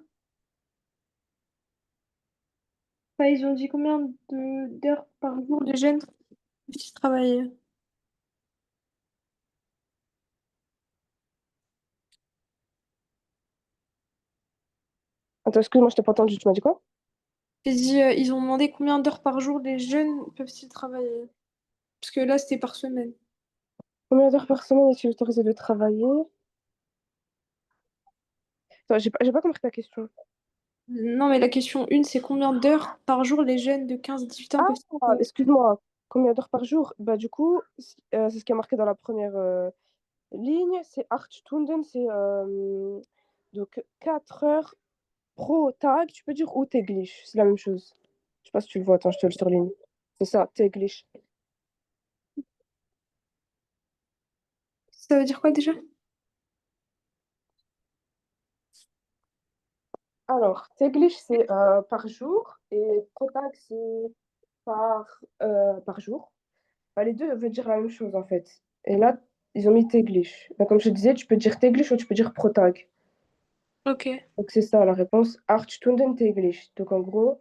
S2: Enfin, ils ont dit combien d'heures par jour les jeunes? Petit travailler.
S1: Attends, excuse-moi, je t'ai pas entendu, tu m'as dit quoi?
S2: J'ai dit, ils ont demandé combien d'heures par jour les jeunes peuvent-ils travailler? Parce que là, c'était par semaine.
S1: Combien d'heures par semaine es-tu autorisé de travailler? Attends, j'ai pas compris ta question.
S2: Non, mais la question 1, c'est combien d'heures par jour les jeunes de 15 à 18 ans
S1: Ah,
S2: peuvent-ils travailler?
S1: excuse-moi, combien d'heures par jour? Bah, du coup, c'est ce qui est marqué dans la première ligne, c'est 8 Stunden, c'est donc 4 heures pro tag, tu peux dire ou täglich, c'est la même chose. Je sais pas si tu le vois, attends, je te le surligne. C'est ça, täglich.
S2: Ça veut dire quoi déjà?
S1: Alors, täglich, c'est par jour et pro tag, c'est par jour. Bah, les deux veulent dire la même chose en fait. Et là, ils ont mis täglich. Donc, comme je te disais, tu peux dire täglich ou tu peux dire pro tag.
S2: Ok.
S1: Donc, c'est ça la réponse. 8 Stunden täglich. Donc, en gros,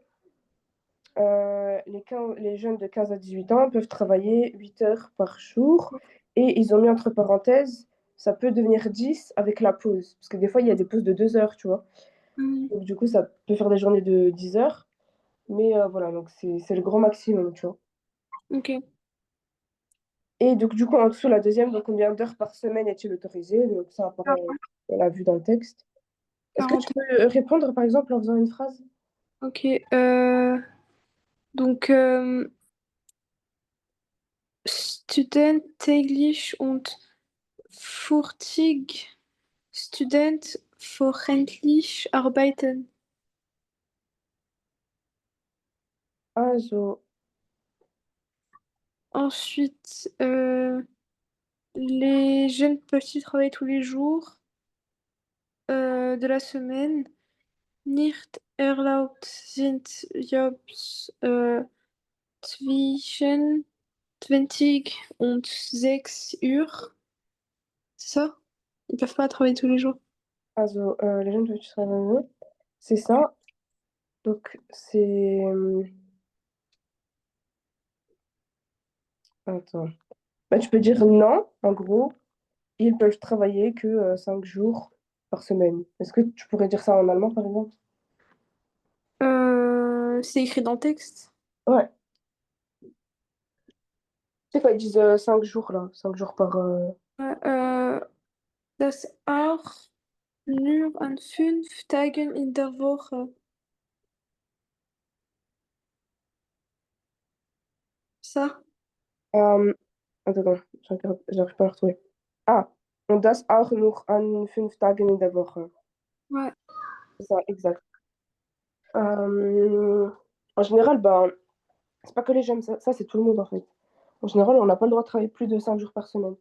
S1: les jeunes de 15 à 18 ans peuvent travailler 8 heures par jour. Et ils ont mis entre parenthèses, ça peut devenir 10 avec la pause. Parce que des fois, il y a des pauses de 2 heures, tu vois.
S2: Hmm.
S1: Donc, du coup, ça peut faire des journées de 10 heures. Mais voilà, donc c'est le grand maximum, tu vois.
S2: Ok.
S1: Et donc, du coup, en dessous, la deuxième, donc combien d'heures par semaine est-il autorisé? Donc, ça apparaît, on l'a vu dans le texte. Est-ce que tu
S2: 40.
S1: peux répondre, par exemple, en faisant une phrase?
S2: Ok. Donc, Student täglich und furtig Student vorrangig arbeiten.
S1: Also,
S2: Ensuite, les jeunes peuvent-ils travailler tous les jours de la semaine? Nicht erlaubt sind Jobs zwischen 20 und 6 Uhr. C'est ça? Ils peuvent pas travailler tous les jours.
S1: les jeunes peuvent travailler. C'est ça. Donc, c'est. Attends. Bah, tu peux dire non, en gros. Ils peuvent travailler que 5 jours par semaine. Est-ce que tu pourrais dire ça en allemand, par exemple?
S2: C'est écrit dans le texte.
S1: Ouais. Tu sais quoi, ils disent 5 jours, là. 5 jours par.
S2: Ouais, das auch nur an 5 Tagen in der Woche. Ça?
S1: Ähm, attends, j'arrive pas à le retrouver. Ah, und das auch nur an 5 Tagen in der Woche.
S2: Ouais.
S1: C'est ça, exact. En général, ben, c'est pas que les jeunes, ça c'est tout le monde en fait. En général, on n'a pas le droit de travailler plus de 5 jours par semaine.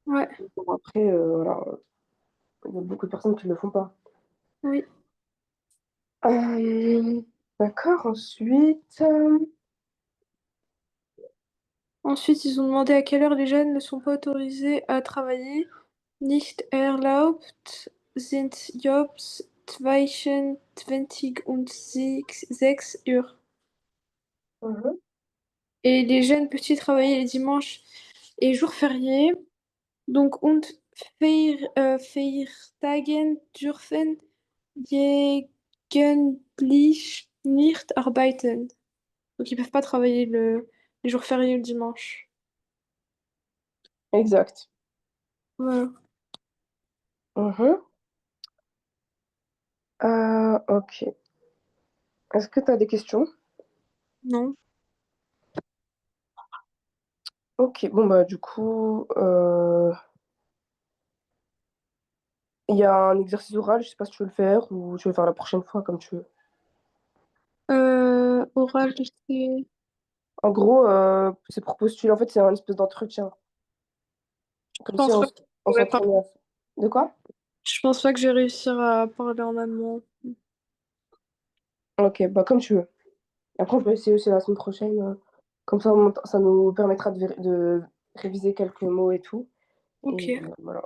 S2: Ouais.
S1: Bon, après, voilà, il y a beaucoup de personnes qui ne le font pas.
S2: Oui.
S1: Euh, d'accord, ensuite.
S2: Ensuite, ils ont demandé à quelle heure les jeunes ne sont pas autorisés à travailler. Nicht erlaubt sind Jobs zwischen 20 und 6 Uhr.
S1: Mhm.
S2: Et les jeunes peuvent travailler les dimanches et jours fériés. Donc, und Feiertagen dürfen gelegentlich nicht arbeiten. Donc, ils peuvent pas travailler les jours fériés le dimanche.
S1: Exact.
S2: Voilà.
S1: Mhm. Ok. Est-ce que tu as des questions?
S2: Non.
S1: Ok, bon, bah, du coup, il y a un exercice oral, je sais pas si tu veux le faire ou tu veux le faire la prochaine fois, comme tu veux.
S2: Oral, c'est...
S1: En gros, c'est pour postuler, en fait, c'est un espèce d'entretien.
S2: Je
S1: Comme si
S2: pense pas que je
S1: on
S2: pourrais pas.
S1: s'entraînait à... De quoi?
S2: Je pense pas que je vais réussir à parler en allemand.
S1: Ok, bah comme tu veux. Après, on peut essayer aussi la semaine prochaine. Comme ça, ça nous permettra de réviser quelques mots et tout. Et
S2: Ok.
S1: voilà,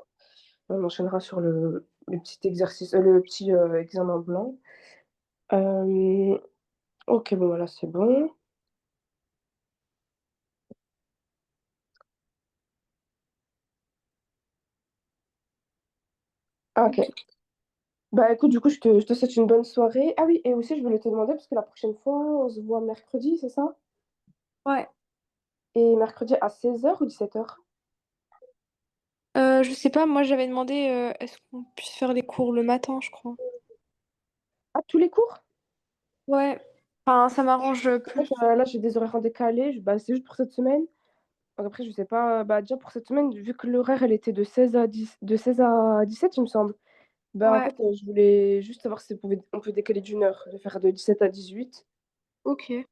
S1: on enchaînera sur le petit exercice, le petit examen blanc. Ok, bon, voilà, c'est bon. Ah, ok. Bah écoute, du coup, je te souhaite une bonne soirée. Ah oui, et aussi, je voulais te demander, parce que la prochaine fois, on se voit mercredi, c'est ça?
S2: Ouais.
S1: Et mercredi à 16h ou 17h?
S2: Je sais pas, moi j'avais demandé est-ce qu'on puisse faire les cours le matin, je crois.
S1: Ah, tous les cours?
S2: Ouais. Enfin, ça m'arrange
S1: En fait,
S2: plus.
S1: là, j'ai des horaires en décalé. Bah, c'est juste pour cette semaine. Donc après, je sais pas. Bah, déjà, pour cette semaine, vu que l'horaire, elle était de 16 à 17, il me semble. Bah, en
S2: Ouais,
S1: fait, je voulais juste savoir si on peut décaler d'une heure, de faire de 17 à 18.
S2: ok.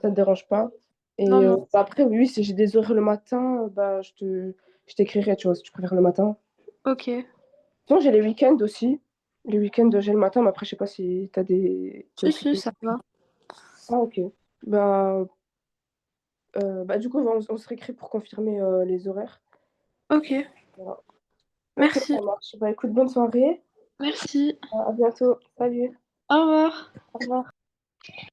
S1: Ça te dérange pas?
S2: Non,
S1: Et
S2: non.
S1: bah, après, oui, si j'ai des horaires le matin, bah, je t'écrirai, tu vois, si tu préfères le matin.
S2: Ok.
S1: Sinon, j'ai les week-ends aussi. Les week-ends, j'ai le matin, mais après, je sais pas si t'as
S2: Si,
S1: aussi
S2: si,
S1: des...
S2: ça va.
S1: Ah, ok. Bah, bah du coup, on se réécrit pour confirmer les horaires.
S2: Ok.
S1: Voilà. Ok,
S2: Merci.
S1: ça marche. Bah, écoute, bonne soirée.
S2: Merci.
S1: À bientôt. Salut.
S2: Au revoir.
S1: Au revoir.